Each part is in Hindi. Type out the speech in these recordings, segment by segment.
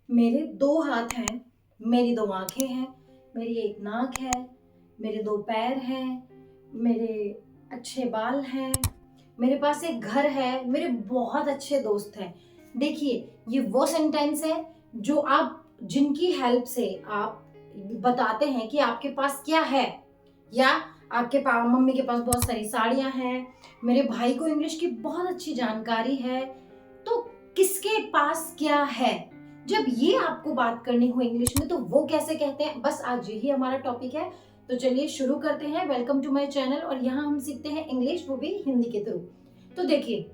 मेरे दो हाथ हैं, मेरी दो आंखें हैं, मेरी एक नाक है, मेरे दो पैर हैं, मेरे अच्छे बाल हैं, मेरे पास एक घर है, मेरे बहुत अच्छे दोस्त हैं। देखिए, ये वो सेंटेंस है जो आप जिनकी हेल्प से आप बताते हैं कि आपके पास क्या है, या आपके मम्मी के पास बहुत सारी साड़ियां हैं, मेरे भाई को इंग्लिश की बहुत अच्छी जानकारी है। तो किसके पास क्या है, जब ये आपको बात करनी हो इंग्लिश में तो वो कैसे कहते हैं, बस आज यही हमारा टॉपिक है। तो चलिए शुरू करते हैं। वेलकम टू माय चैनल, और यहाँ हम सीखते हैं इंग्लिश, वो भी हिंदी के थ्रू। तो देखिए,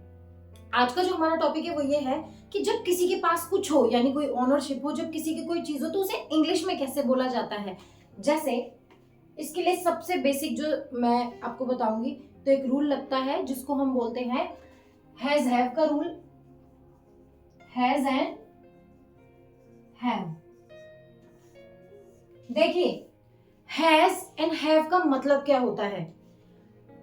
आज का जो हमारा टॉपिक है वो ये है कि जब किसी के पास कुछ हो, यानी कोई ओनरशिप हो, जब किसी की कोई चीज हो, तो उसे इंग्लिश में कैसे बोला जाता है। जैसे इसके लिए सबसे बेसिक जो मैं आपको बताऊंगी, तो एक रूल लगता है जिसको हम बोलते हैं हैज हैव का रूल। Has and have. देखिए, हैज एंड हैव का मतलब क्या होता है।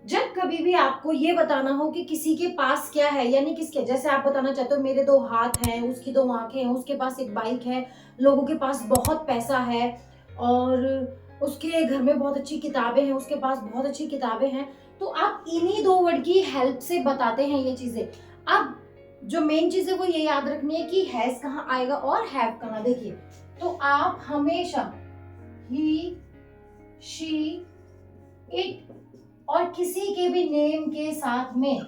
जब कभी भी आपको ये बताना हो कि किसी के पास क्या है, यानी किसके, जैसे आप बताना चाहते हो मेरे दो हाथ हैं, उसकी दो आंखें हैं, उसके पास एक बाइक है, लोगों के पास बहुत पैसा है, और उसके घर में बहुत अच्छी किताबें हैं, उसके पास बहुत अच्छी किताबें हैं। तो आप इन्हीं दो वर्ड की हेल्प से बताते हैं ये चीजें। अब जो मेन चीज है वो ये याद रखनी है कि हैज कहाँ आएगा और हैव कहाँ। देखिए, तो आप हमेशा ही, शी, इट और किसी के भी नेम के साथ में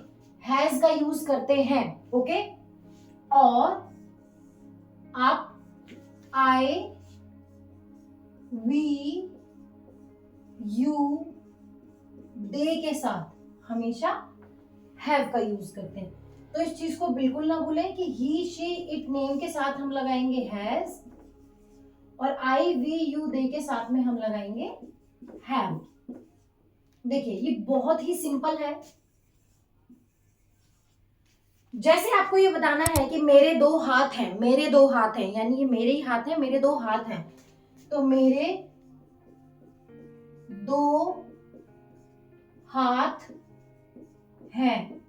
हैज का यूज करते हैं। ओके, और आप आई, वी, यू, दे के साथ हमेशा हैव का यूज करते हैं। तो इस चीज को बिल्कुल ना भूलें कि ही, शी, इट नेम के साथ हम लगाएंगे हैज, और आई, वी, यू, दे के साथ में हम लगाएंगे हैव। देखिए, ये बहुत ही सिंपल है। जैसे आपको ये बताना है कि मेरे दो हाथ हैं, मेरे दो हाथ हैं, यानी ये मेरे ही हाथ हैं, मेरे दो हाथ हैं, तो मेरे दो हाथ हैं।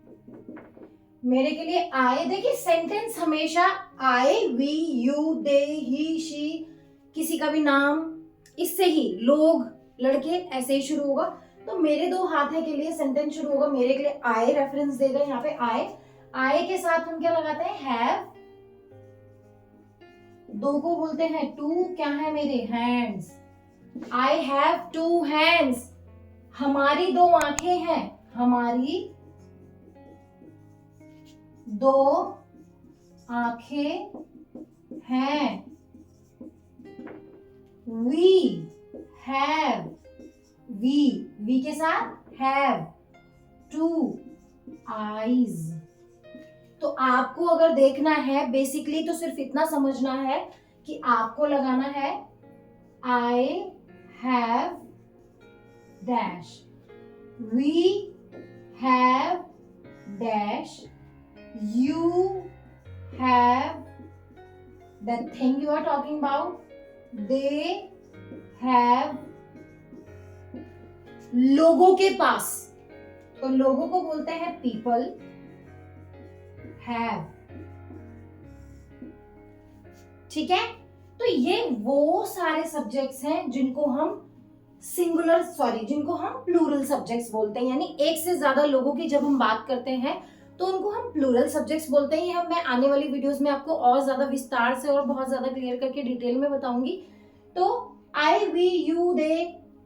मेरे के लिए आई, देखिए सेंटेंस हमेशा I, we, you, they, he, she, किसी का भी नाम, इससे ही, लोग, लड़के, ऐसे ही शुरू होगा। तो मेरे दो हाथ है के लिए सेंटेंस शुरू होगा, मेरे के लिए आई रेफरेंस देगा यहाँ पे। आई के साथ हम क्या लगाते हैं, हैव। दो को बोलते हैं टू, क्या है मेरे, hands. I have two hands, हमारी दो आंखें हैं, हमारी दो आंखें हैं। वी हैव, वी के साथ हैव टू आईज। तो आपको अगर देखना है बेसिकली तो सिर्फ इतना समझना है कि आपको लगाना है I have dash, we have dash, you have the thing you are talking about, they have लोगों के पास, तो लोगों को बोलते हैं people, have। ठीक है, तो ये वो सारे सब्जेक्ट्स हैं जिनको हम जिनको हम प्लूरल सब्जेक्ट्स बोलते हैं, यानी एक से ज्यादा लोगों की जब हम बात करते हैं तो उनको हम प्लूरल सब्जेक्ट्स बोलते हैं। ये हम मैं आने वाली वीडियोस में आपको और ज्यादा विस्तार से और बहुत ज्यादा क्लियर करके डिटेल में बताऊंगी। तो I, we, you, they,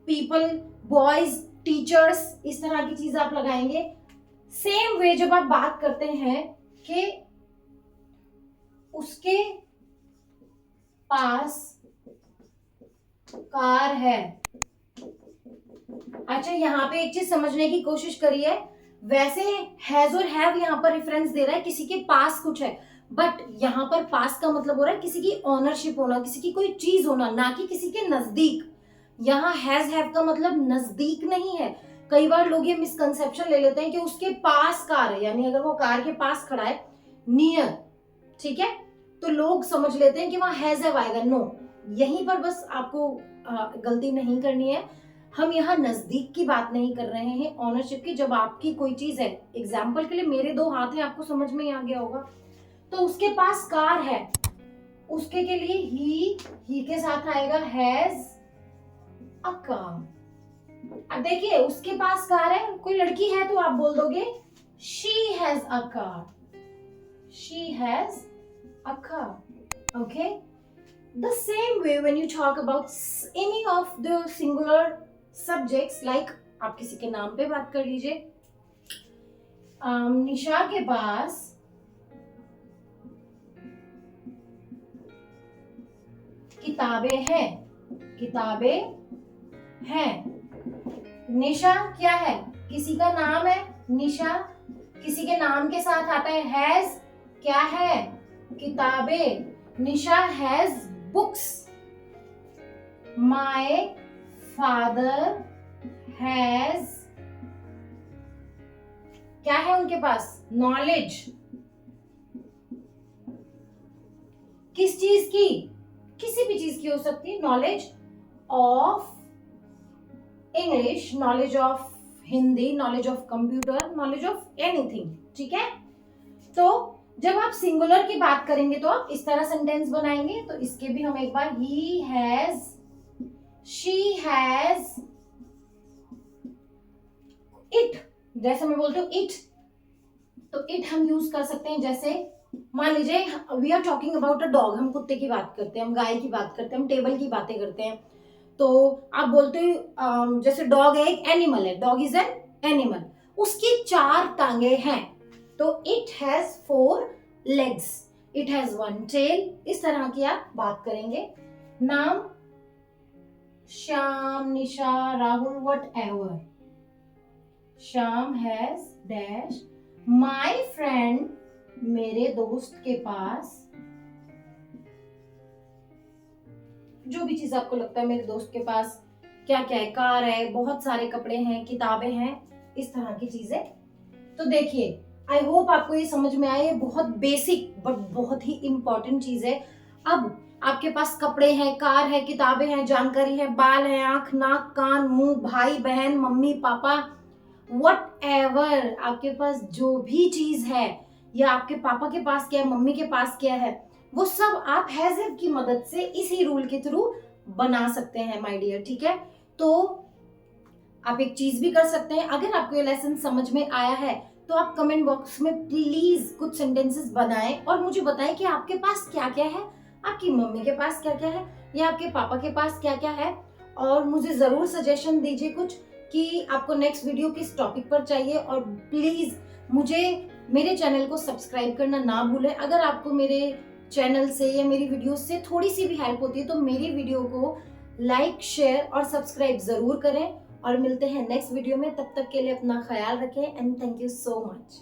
people, boys, teachers, इस तरह की चीज आप लगाएंगे। सेम वे जब आप बात करते हैं कि उसके पास कार है। अच्छा, यहाँ पे एक चीज समझने की कोशिश करिए, वैसे हैज और हैव यहाँ पर रेफरेंस दे रहा है किसी के पास कुछ है, बट यहाँ पर पास का मतलब हो रहा है किसी की ओनरशिप होना, किसी की कोई चीज होना, ना कि किसी के नजदीक। यहाँ हैज हैव का मतलब नजदीक नहीं है। कई बार लोग ये मिसकंसेप्शन ले लेते हैं कि उसके पास कार है, यानी अगर वो कार के पास खड़ा है, नियर, ठीक है, तो लोग समझ लेते हैं कि वहां हैज हैव आएगा। नो, यहीं पर बस आपको गलती नहीं करनी है। हम यहाँ नजदीक की बात नहीं कर रहे हैं, ऑनरशिप की। जब आपकी कोई चीज है, एग्जाम्पल के लिए मेरे दो हाथ हैं, आपको समझ में आ गया होगा, तो उसके पास कार है, उसके के लिए ही के साथ आएगा हैज अ कार। अब देखिए उसके पास कार है, कोई लड़की है तो आप बोल दोगे she has a car, she has a car. Okay, the same way when you talk about any of the singular subjects, like आप किसी के नाम पे बात कर लीजिए, निशा के पास किताबें हैं, किताबें हैं। निशा क्या है, किसी का नाम है निशा, किसी के नाम के साथ आता है हैज, क्या है किताबें। Nisha has books, my father has, क्या है उनके पास, नॉलेज। किस चीज की, किसी भी चीज की हो सकती है, knowledge of English, knowledge of Hindi, knowledge of computer, knowledge of anything. ठीक है, तो जब आप सिंगुलर की बात करेंगे तो आप इस तरह सेंटेंस बनाएंगे। तो इसके भी हम एक बार ही हैज, शी हैज, इट, जैसे मैं बोलती हूँ इट, तो इट हम यूज कर सकते हैं। जैसे मान लीजिए we are talking about a dog, हम कुत्ते की बात करते हैं, हम गाय की बात करते हैं, हम टेबल की बातें करते हैं, तो आप बोलते हो जैसे डॉग है, एक एनिमल है, डॉग इज एन एनिमल, उसकी 4 टांगे हैं, तो it has 4 legs, it has 1 tail. इस तरह की आप बात करेंगे। नाम Shyam, Nisha, Rahul, whatever. Shyam has dash, my friend, मेरे दोस्त के पास, जो भी चीज आपको लगता है मेरे दोस्त के पास क्या क्या है, कार है, बहुत सारे कपड़े हैं, किताबें हैं, इस तरह की चीजें। तो देखिए आई होप आपको ये समझ में आए, बहुत बेसिक बट बहुत ही इंपॉर्टेंट चीज है। अब आपके पास कपड़े हैं, कार है, किताबें हैं, जानकारी है, बाल है, आंख, नाक, कान, मुंह, भाई बहन, मम्मी पापा, व्हाटएवर, आपके पास जो भी चीज है, या आपके पापा के पास क्या है, मम्मी के पास क्या है, वो सब आप हैज हैव की मदद से इसी रूल के थ्रू बना सकते हैं माय डियर। ठीक है, तो आप एक चीज भी कर सकते हैं, अगर आपको ये लेसन समझ में आया है तो आप कमेंट बॉक्स में प्लीज कुछ सेंटेंसेस बनाएं और मुझे बताएं कि आपके पास क्या क्या है, आपकी मम्मी के पास क्या क्या है, या आपके पापा के पास क्या क्या है। और मुझे जरूर सजेशन दीजिए कुछ कि आपको नेक्स्ट वीडियो किस टॉपिक पर चाहिए। और प्लीज मुझे मेरे चैनल को सब्सक्राइब करना ना भूलें। अगर आपको मेरे चैनल से या मेरी वीडियो से थोड़ी सी भी हेल्प होती है तो मेरी वीडियो को लाइक, शेयर और सब्सक्राइब जरूर करें। और मिलते हैं नेक्स्ट वीडियो में, तब तक के लिए अपना ख्याल रखें and thank you so much.